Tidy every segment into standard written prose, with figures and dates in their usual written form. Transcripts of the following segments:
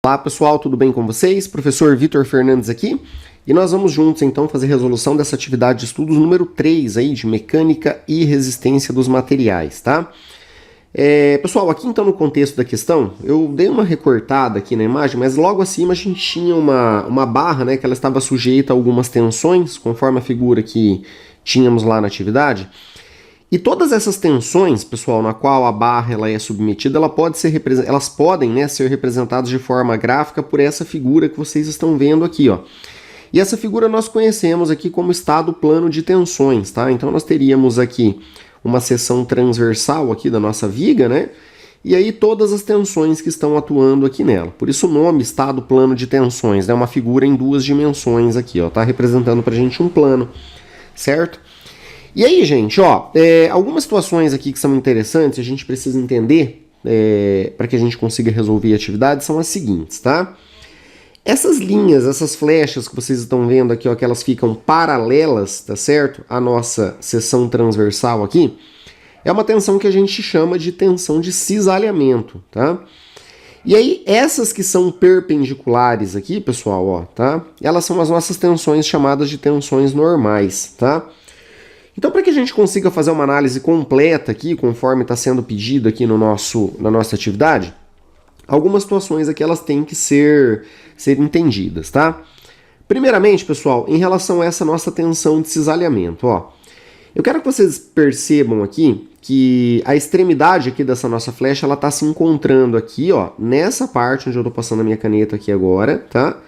Olá pessoal, tudo bem com vocês? Professor Vitor Fernandes aqui e nós vamos juntos então fazer resolução dessa atividade de estudos número 3 aí de mecânica e resistência dos materiais, tá? Pessoal, aqui então no contexto da questão, eu dei uma recortada aqui na imagem, mas logo acima a gente tinha uma barra, né, que ela estava sujeita a algumas tensões, conforme a figura que tínhamos lá na atividade. E todas essas tensões, pessoal, na qual a barra ela é submetida, elas podem, né, ser representadas de forma gráfica por essa figura que vocês estão vendo aqui, ó. E essa figura nós conhecemos aqui como estado plano de tensões, tá? Então nós teríamos aqui uma seção transversal aqui da nossa viga, né? E aí todas as tensões que estão atuando aqui nela. Por isso o nome estado plano de tensões, né? Uma figura em duas dimensões aqui, ó. Tá representando pra gente um plano, certo? E aí, gente, ó, algumas situações aqui que são interessantes, a gente precisa entender para que a gente consiga resolver a atividade, são as seguintes, tá? Essas linhas, essas flechas que vocês estão vendo aqui, ó, que elas ficam paralelas, tá certo? A nossa seção transversal aqui, é uma tensão que a gente chama de tensão de cisalhamento, tá? E aí, essas que são perpendiculares aqui, pessoal, ó, tá? Elas são as nossas tensões chamadas de tensões normais, tá? Então, para que a gente consiga fazer uma análise completa aqui, conforme está sendo pedido aqui na nossa atividade, algumas situações aqui elas têm que ser entendidas, tá? Primeiramente, pessoal, em relação a essa nossa tensão de cisalhamento, ó, eu quero que vocês percebam aqui que a extremidade aqui dessa nossa flecha, ela está se encontrando aqui, ó, nessa parte onde eu estou passando a minha caneta aqui agora, tá?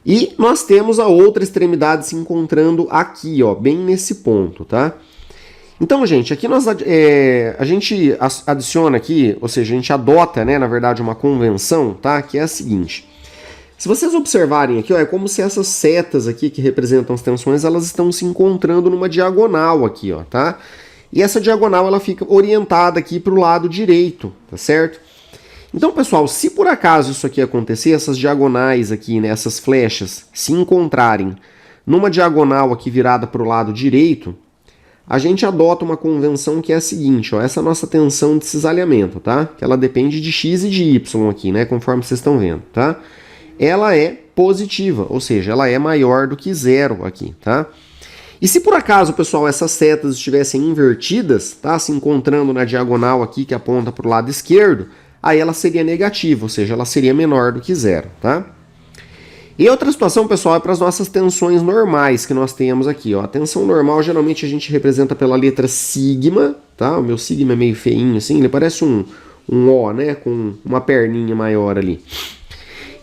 E nós temos a outra extremidade se encontrando aqui, ó, bem nesse ponto, tá? Então, gente, aqui a gente adiciona aqui, ou seja, a gente adota, né, na verdade, uma convenção, tá? Que é a seguinte. Se vocês observarem aqui, ó, é como se essas setas aqui que representam as tensões, elas estão se encontrando numa diagonal aqui, ó, tá? E essa diagonal, ela fica orientada aqui para o lado direito, tá certo? Então, pessoal, se por acaso isso aqui acontecer, essas diagonais aqui, né, essas flechas, se encontrarem numa diagonal aqui virada para o lado direito, a gente adota uma convenção que é a seguinte, ó, essa nossa tensão de cisalhamento, tá? Que ela depende de x e de y aqui, né, conforme vocês estão vendo, tá? Ela é positiva, ou seja, ela é maior do que zero aqui, tá? E se por acaso, pessoal, essas setas estivessem invertidas, tá? Se encontrando na diagonal aqui que aponta para o lado esquerdo, aí ela seria negativa, ou seja, ela seria menor do que zero, tá? E outra situação, pessoal, é para as nossas tensões normais que nós temos aqui, ó. A tensão normal, geralmente, a gente representa pela letra sigma, tá? O meu sigma é meio feinho, assim, ele parece um O, né? Com uma perninha maior ali.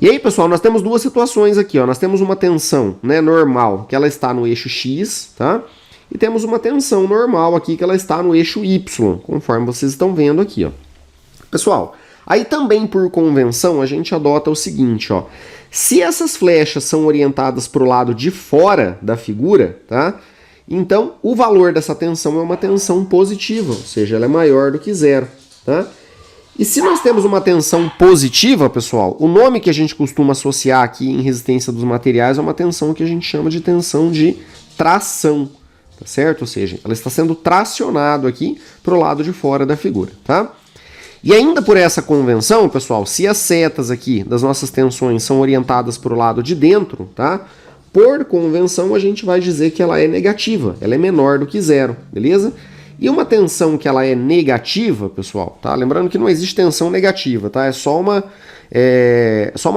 E aí, pessoal, nós temos duas situações aqui, ó. Nós temos uma tensão, né, normal, que ela está no eixo X, tá? E temos uma tensão normal aqui, que ela está no eixo Y, conforme vocês estão vendo aqui, ó. Pessoal, aí também por convenção a gente adota o seguinte, ó. Se essas flechas são orientadas para o lado de fora da figura, tá? Então o valor dessa tensão é uma tensão positiva, ou seja, ela é maior do que zero, tá? E se nós temos uma tensão positiva, pessoal, o nome que a gente costuma associar aqui em resistência dos materiais é uma tensão que a gente chama de tensão de tração, tá certo? Ou seja, ela está sendo tracionado aqui para o lado de fora da figura, tá? E ainda por essa convenção, pessoal, se as setas aqui das nossas tensões são orientadas para o lado de dentro, tá? Por convenção, a gente vai dizer que ela é negativa, ela é menor do que zero, beleza? E uma tensão que ela é negativa, pessoal, tá? Lembrando que não existe tensão negativa, tá? É só uma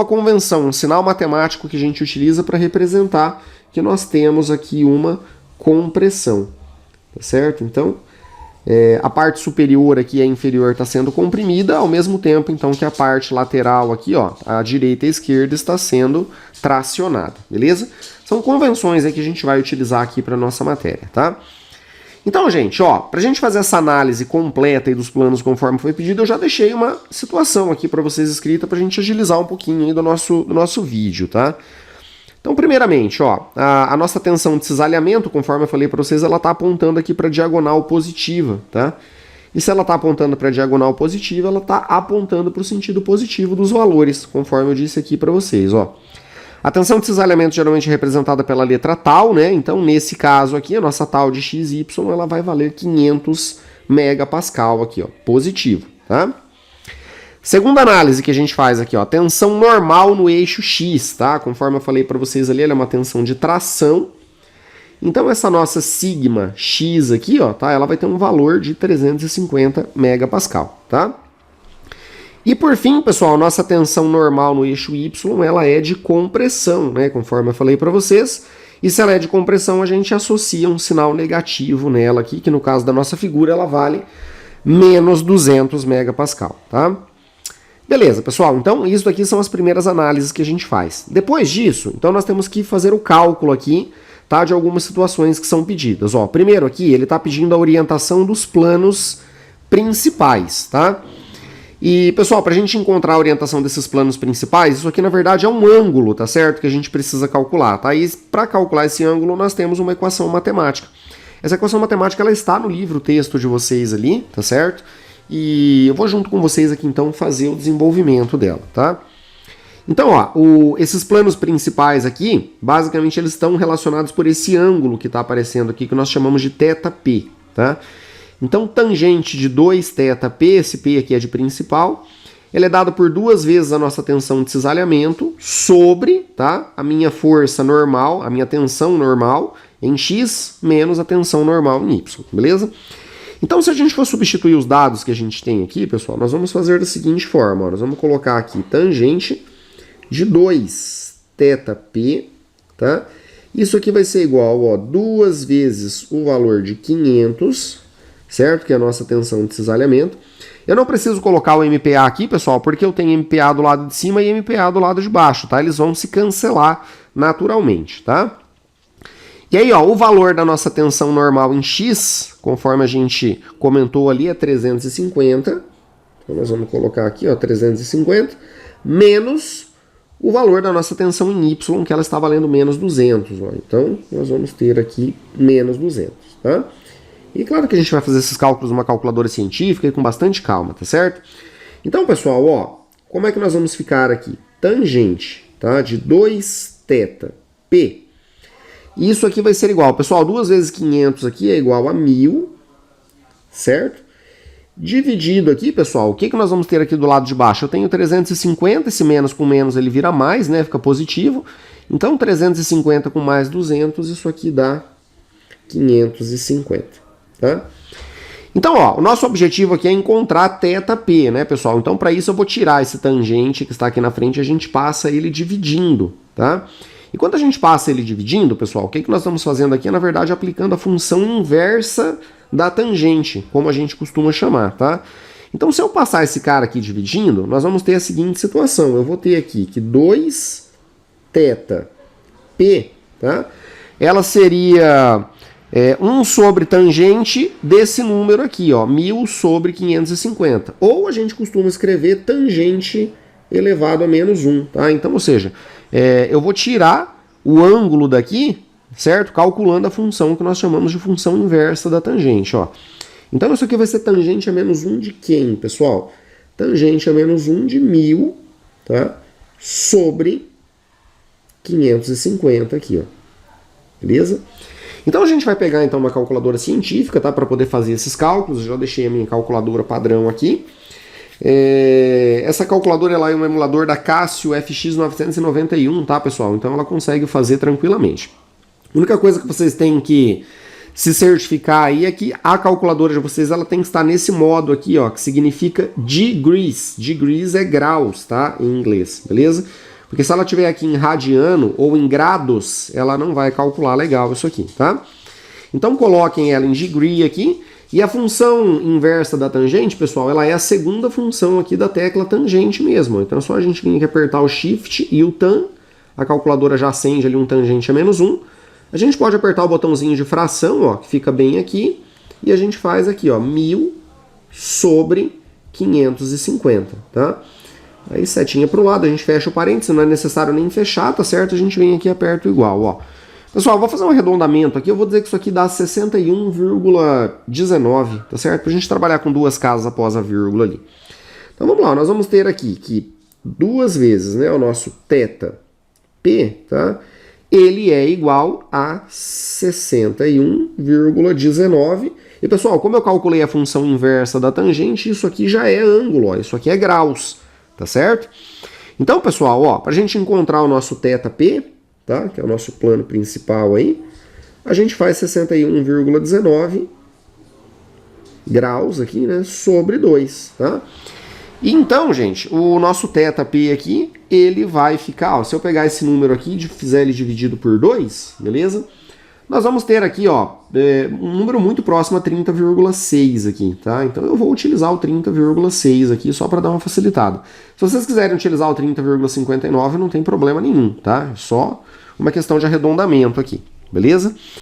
convenção, um sinal matemático que a gente utiliza para representar que nós temos aqui uma compressão, tá certo? Então, a parte superior aqui e a inferior está sendo comprimida, ao mesmo tempo então que a parte lateral aqui, ó, a direita e a esquerda está sendo tracionada, beleza? São convenções aí que a gente vai utilizar aqui para nossa matéria, tá? Então, gente, ó, para a gente fazer essa análise completa aí dos planos conforme foi pedido, eu já deixei uma situação aqui para vocês escrita para a gente agilizar um pouquinho aí do nosso vídeo, tá? Então, primeiramente, ó, a nossa tensão de cisalhamento, conforme eu falei para vocês, ela está apontando aqui para a diagonal positiva, tá? E se ela está apontando para a diagonal positiva, ela está apontando para o sentido positivo dos valores, conforme eu disse aqui para vocês, ó. A tensão de cisalhamento geralmente é representada pela letra tal, né? Então, nesse caso aqui, a nossa tal de XY, ela vai valer 500 megapascal aqui, ó, positivo, tá? Segunda análise que a gente faz aqui, ó, tensão normal no eixo X, tá? Conforme eu falei para vocês ali, ela é uma tensão de tração. Então essa nossa sigma X aqui, ó, tá? Ela vai ter um valor de 350 megapascal, tá? E por fim, pessoal, a nossa tensão normal no eixo Y, ela é de compressão, né? Conforme eu falei para vocês. E se ela é de compressão, a gente associa um sinal negativo nela aqui, que no caso da nossa figura, ela vale menos 200 megapascal, tá? Beleza, pessoal, então isso aqui são as primeiras análises que a gente faz. Depois disso, então nós temos que fazer o cálculo aqui, tá, de algumas situações que são pedidas. Ó, primeiro aqui, ele está pedindo a orientação dos planos principais, tá? E, pessoal, para a gente encontrar a orientação desses planos principais, isso aqui na verdade é um ângulo, tá certo? Que a gente precisa calcular, tá? E para calcular esse ângulo, nós temos uma equação matemática. Essa equação matemática, ela está no livro texto de vocês ali, tá certo? E eu vou junto com vocês aqui então fazer o desenvolvimento dela, tá? Então, ó, esses planos principais aqui, basicamente eles estão relacionados por esse ângulo que está aparecendo aqui, que nós chamamos de θp, tá? Então, tangente de 2θp, esse P aqui é de principal, ele é dado por 2 vezes a nossa tensão de cisalhamento sobre, tá, a minha força normal, a minha tensão normal em X menos a tensão normal em Y, beleza? Então, se a gente for substituir os dados que a gente tem aqui, pessoal, nós vamos fazer da seguinte forma. Ó, nós vamos colocar aqui tangente de 2θp, tá? Isso aqui vai ser igual a 2 vezes o valor de 500, certo? Que é a nossa tensão de cisalhamento. Eu não preciso colocar o MPa aqui, pessoal, porque eu tenho MPa do lado de cima e MPa do lado de baixo, tá? Eles vão se cancelar naturalmente, tá? E aí, ó, o valor da nossa tensão normal em X, conforme a gente comentou ali, é 350. Então, nós vamos colocar aqui, ó, 350, menos o valor da nossa tensão em Y, que ela está valendo menos 200. Ó. Então, nós vamos ter aqui menos 200, tá? E claro que a gente vai fazer esses cálculos numa calculadora científica e com bastante calma, tá certo? Então, pessoal, ó, como é que nós vamos ficar aqui? Tangente, tá, de 2θp. Isso aqui vai ser igual, pessoal, 2 vezes 500 aqui é igual a 1.000, certo? Dividido aqui, pessoal, o que nós vamos ter aqui do lado de baixo? Eu tenho 350, esse menos com menos ele vira mais, né? Fica positivo. Então, 350 com mais 200, isso aqui dá 550, tá? Então, ó, o nosso objetivo aqui é encontrar θp, né, pessoal? Então, para isso eu vou tirar esse tangente que está aqui na frente e a gente passa ele dividindo, tá? E quando a gente passa ele dividindo, pessoal, o que nós estamos fazendo aqui é, na verdade, aplicando a função inversa da tangente, como a gente costuma chamar, tá? Então, se eu passar esse cara aqui dividindo, nós vamos ter a seguinte situação. Eu vou ter aqui que 2θp, tá? Ela seria 1 sobre tangente desse número aqui, ó, 1.000 sobre 550. Ou a gente costuma escrever tangente elevado a menos 1, tá? Então, ou seja, eu vou tirar o ângulo daqui, certo? Calculando a função que nós chamamos de função inversa da tangente, ó. Então, isso aqui vai ser tangente a menos 1 de quem, pessoal? Tangente a menos 1 de 1.000, tá? Sobre 550 aqui, ó. Beleza? Então, a gente vai pegar, então, uma calculadora científica, tá? Para poder fazer esses cálculos. Eu já deixei a minha calculadora padrão aqui. Essa calculadora ela é um emulador da Casio FX991, tá, pessoal? Então ela consegue fazer tranquilamente. A única coisa que vocês têm que se certificar aí é que a calculadora de vocês ela tem que estar nesse modo aqui, ó, que significa degrees. Degrees é graus, tá? Em inglês, beleza? Porque se ela estiver aqui em radiano ou em grados, ela não vai calcular legal isso aqui, tá? Então coloquem ela em degree aqui. E a função inversa da tangente, pessoal, ela é a segunda função aqui da tecla tangente mesmo. Então é só a gente vir aqui apertar o Shift e o tan. A calculadora já acende ali um tangente a menos 1. A gente pode apertar o botãozinho de fração, ó, que fica bem aqui. E a gente faz aqui, ó, 1.000 sobre 550, tá? Aí setinha para o lado, a gente fecha o parênteses, não é necessário nem fechar, tá certo? A gente vem aqui e aperta igual, ó. Pessoal, vou fazer um arredondamento aqui, eu vou dizer que isso aqui dá 61,19, tá certo? Pra gente trabalhar com 2 casas após a vírgula ali. Então vamos lá, nós vamos ter aqui que 2 vezes, né, o nosso θp, tá? Ele é igual a 61,19 E pessoal, como eu calculei a função inversa da tangente, isso aqui já é ângulo, ó, isso aqui é graus, tá certo? Então, pessoal, ó, para a gente encontrar o nosso θp, tá, que é o nosso plano principal aí, a gente faz 61,19 graus aqui, né, sobre 2, tá? E então, gente, o nosso θp aqui, ele vai ficar, ó, se eu pegar esse número aqui e fizer ele dividido por 2, beleza? Nós vamos ter aqui, ó, um número muito próximo a 30,6 aqui, tá? Então eu vou utilizar o 30,6 aqui só para dar uma facilitada. Se vocês quiserem utilizar o 30,59, não tem problema nenhum, tá? É só uma questão de arredondamento aqui, beleza?